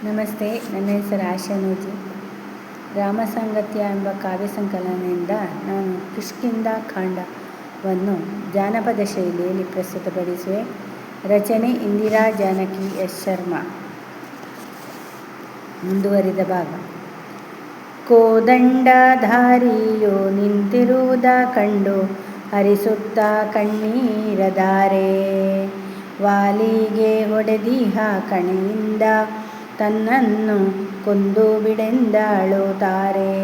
ನಮಸ್ತೆ. ನನ್ನ ಹೆಸರು ಆಶಾನೂಜಿ. ರಾಮಸಾಂಗತ್ಯ ಎಂಬ ಕಾವ್ಯ ಸಂಕಲನದಿಂದ ನಾನು ಕಿಷ್ಕಿಂಧ ಕಾಂಡವನ್ನು ಜಾನಪದ ಶೈಲಿಯಲ್ಲಿ ಪ್ರಸ್ತುತಪಡಿಸುವೆ. ರಚನೆ ಇಂದಿರಾ ಜಾನಕಿ ಎಸ್ ಶರ್ಮಾ. ಮುಂದುವರಿದ ಭಾಗ. ಕೋದಂಡಧಾರಿಯು ನಿಂತಿರುವುದ ಕಂಡು ಹರಿಸುತ್ತ ಕಣ್ಣೀರಧಾರೆ, ವಾಲಿಗೆ ಹೊಡೆದಿಹ ಕಣೆಯಿಂದ ತನ್ನನ್ನು ಕೊಂದು ಬಿಡೆಂದಳು ತಾರೆ.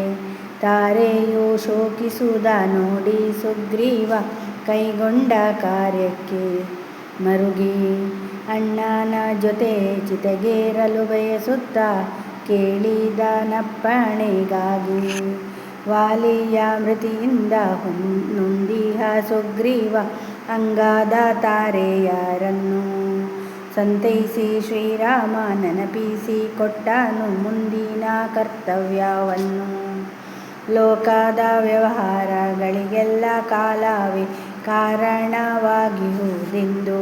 ತಾರೆಯು ಶೋಕಿಸುವುದ ನೋಡಿ ಸುಗ್ರೀವ ಕೈಗೊಂಡ ಕಾರ್ಯಕ್ಕೆ ಮರುಗಿ, ಅಣ್ಣನ ಜೊತೆ ಚಿತೆಗೇರಲು ಬಯಸುತ್ತ ಕೇಳಿದನಪ್ಪಣೆಗಾಗಿ. ವಾಲಿಯ ಮೃತಿಯಿಂದ ನೊಂದಿಹ ಸುಗ್ರೀವ ಅಂಗಾದ ತಾರೆಯರನ್ನು ಸಂತೈಸಿ ಶ್ರೀರಾಮ ನೆನಪಿಸಿ ಕೊಟ್ಟನು ಮುಂದಿನ ಕರ್ತವ್ಯವನ್ನು. ಲೋಕದ ವ್ಯವಹಾರಗಳಿಗೆಲ್ಲ ಕಾಲವೇ ಕಾರಣವಾಗಿಹುದೆಂದು,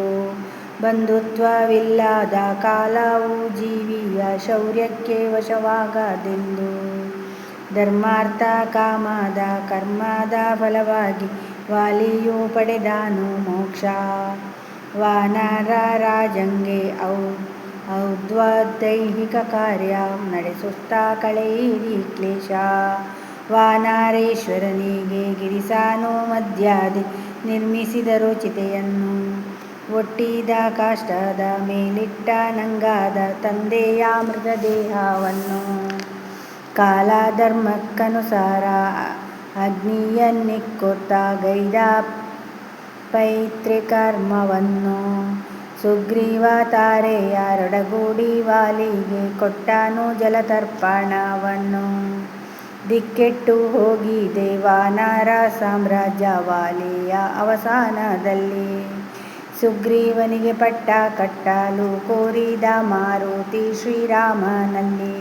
ಬಂಧುತ್ವವಿಲ್ಲದ ಕಾಲವು ಜೀವಿಯ ಶೌರ್ಯಕ್ಕೆ ವಶವಾಗದೆಂದು, ಧರ್ಮಾರ್ಥ ಕಾಮದ ಕರ್ಮದ ಫಲವಾಗಿ ವಾಲಿಯು ಪಡೆದನು ಮೋಕ್ಷ. ವಾನರ ರಾಜಂಗೆ ಔದ್ವೈಹಿಕ ಕಾರ್ಯ ನಡೆಸುತ್ತಾ ಕಳೆಯಿರಿ ಕ್ಲೇಶ. ವಾನರೇಶ್ವರನಿಗೆ ಗಿರಿಸಾನು ಮಧ್ಯಾದಿ ನಿರ್ಮಿಸಿದರು ಚಿತೆಯನ್ನು, ಒಟ್ಟಿದ ಕಾಷ್ಟದ ಮೇಲಿಟ್ಟ ನಂಗಾದ ತಂದೆಯ ಮೃತದೇಹವನ್ನು. ಕಾಲಧರ್ಮಕ್ಕನುಸಾರ ಅಗ್ನಿಯನ್ನಿಕ್ಕುತ್ತ ಗೈದ ಪೈತೃಕರ್ಮವನ್ನು, ಸುಗ್ರೀವ ತಾರೆಯರೊಡಗೂಡಿ ವಾಲಿಗೆ ಕೊಟ್ಟನು ಜಲತರ್ಪಣವನ್ನು. ದಿಕ್ಕೆಟ್ಟು ಹೋಗಿದೆ ವಾನರ ಸಾಮ್ರಾಜ್ಯ ವಾಲಿಯ ಅವಸಾನದಲ್ಲಿ, ಸುಗ್ರೀವನಿಗೆ ಪಟ್ಟ ಕಟ್ಟಲು ಕೋರಿದ ಮಾರುತಿ ಶ್ರೀರಾಮನಲ್ಲಿ.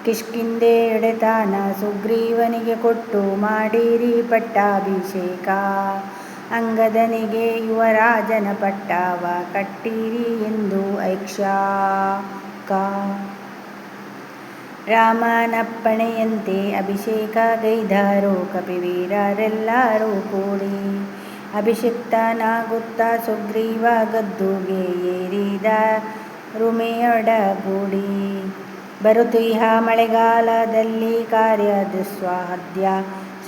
ಕಿಷ್ಕಿಂಧೆ ಒಡೆತನ ಸುಗ್ರೀವನಿಗೆ ಕೊಟ್ಟು ಮಾಡಿರಿ ಪಟ್ಟಾಭಿಷೇಕ, ಅಂಗದನಿಗೆ ಯುವರಾಜನ ಪಟ್ಟವ ಕಟ್ಟಿರಿ ಎಂದು ಐಕ್ಷಕ. ರಾಮನಪ್ಪಣೆಯಂತೆ ಅಭಿಷೇಕ ಗೈದರು ಕಪಿವೀರರೆಲ್ಲರೂ ಕೂಡಿ, ಅಭಿಷಿಕ್ತನಾಗುತ್ತ ಸುಗ್ರೀವ ಗದ್ದುಗೆ ಏರಿದ ರುಮೆಯೊಡಗೂಡಿ. ಬರುತ್ತಿಹ ಮಳೆಗಾಲದಲ್ಲಿ ಕಾರ್ಯ ದುಸ್ಸಾಧ್ಯ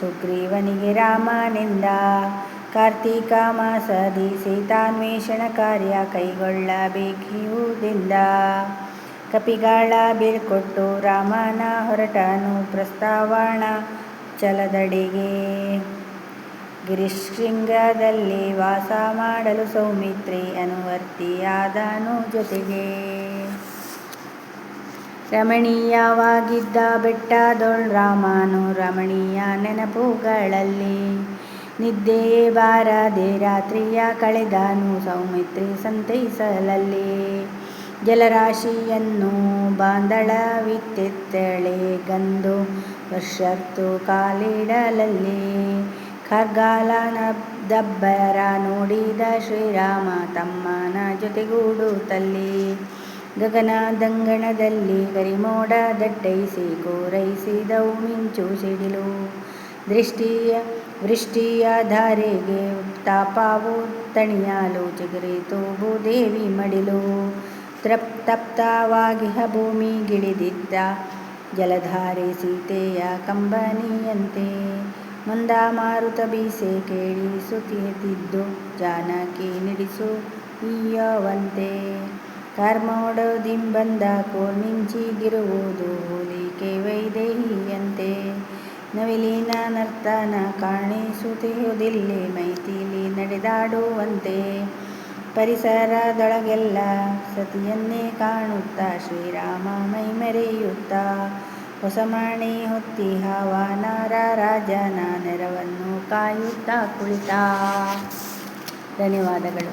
ಸುಗ್ರೀವನಿಗೆ ರಾಮನಿಂದ, ಕಾರ್ತೀಕ ಮಾಸದಿ ಸೀತಾನ್ವೇಷಣ ಕಾರ್ಯ ಕೈಗೊಳ್ಳಬೇಕಿಹುದೆಂದ. ಕಪಿಗಳ ಬೀಳ್ಕೊಟ್ಟು ರಾಮನ ಹೊರಟನು ಪ್ರಸ್ತಾವನಾಚಲದೆಡೆಗೆ, ಗಿರಿಶೃಂಗದಲ್ಲಿ ವಾಸ ಮಾಡಲು ಸೌಮಿತ್ರಿ ಅನುವರ್ತಿಯಾದನು ಜೊತೆಗೆ. ರಮಣೀಯವಾಗಿದ್ದ ಬೆಟ್ಟದೊಳ್ ರಾಮನು ರಮಣೀಯ ನೆನಪುಗಳಲ್ಲಿ, ನಿದ್ದೆಯೇ ಬಾರದೆ ರಾತ್ರಿಯ ಕಳೆದನು ಸೌಮಿತ್ರಿ ಸಂತೈಸಲಲ್ಲಿ. ಜಲರಾಶಿಯನ್ನು ಬಾಂಧಳವಿತ್ತೆತ್ತಳೆ ಗಂದು ವರ್ಷರ್ತು ಕಾಲಿಡಲಲ್ಲಿ, ಖಡ್ಗಾಲನದಬ್ಬರ ನೋಡಿದ ಶ್ರೀರಾಮ ತಮ್ಮನ ಜೊತೆಗೂಡುತ್ತಲ್ಲಿ. ಗಗನದಂಗಣದಲ್ಲಿ ಕರಿಮೋಡ ದಟ್ಟೈಸಿ ಕೋರೈಸಿದವು ಮಿಂಚು ಸಿಡಿಲು, ವೃಷ್ಟಿಯ ಧಾರೆಗೆ ತಾಪವು ತಣಿಯಲು ಚಿಗುರಿತು ಭೂದೇವಿ ಮಡಿಲು. ತಪ್ತವಾಗಿಹ ಭೂಮಿಗಿಳಿದಿದ್ದ ಜಲಧಾರೆ ಸೀತೆಯ ಕಂಬನಿಯಂತೆ, ಮಂದ ಮಾರುತ ಬೀಸೆ ಕೇಳಿಸುತ್ತಿದ್ದು ಜಾನಕಿ ನಿಡಿಸುಯ್ಯುವಂತೆ. ಕಾರ್ಮೋಡದಿಂಬಂದ ಕೋಲ್ಮಿಂಚಿಗಿರುವುದು ಹೋಲಿಕೆ ವೈದೇಹಿಯಂತೆ, ನವಿಲಿನ ನರ್ತನ ಕಾಣಿಸುತ್ತಿಹುದಿಲ್ಲಿ ಮೈಥಿಲಿ ನಡೆದಾಡುವಂತೆ. ಪರಿಸರದೊಳಗೆಲ್ಲ ಸತಿಯನ್ನೇ ಕಾಣುತ್ತ ಶ್ರೀರಾಮ ಮೈಮರೆಯುತ್ತ, ಹೊಸಮಣೆ ಹೊತ್ತಿಹ ವಾನರ ರಾಜನ ನೆರವನ್ನು ಕಾಯುತ್ತ ಕುಳಿತ. ಧನ್ಯವಾದಗಳು.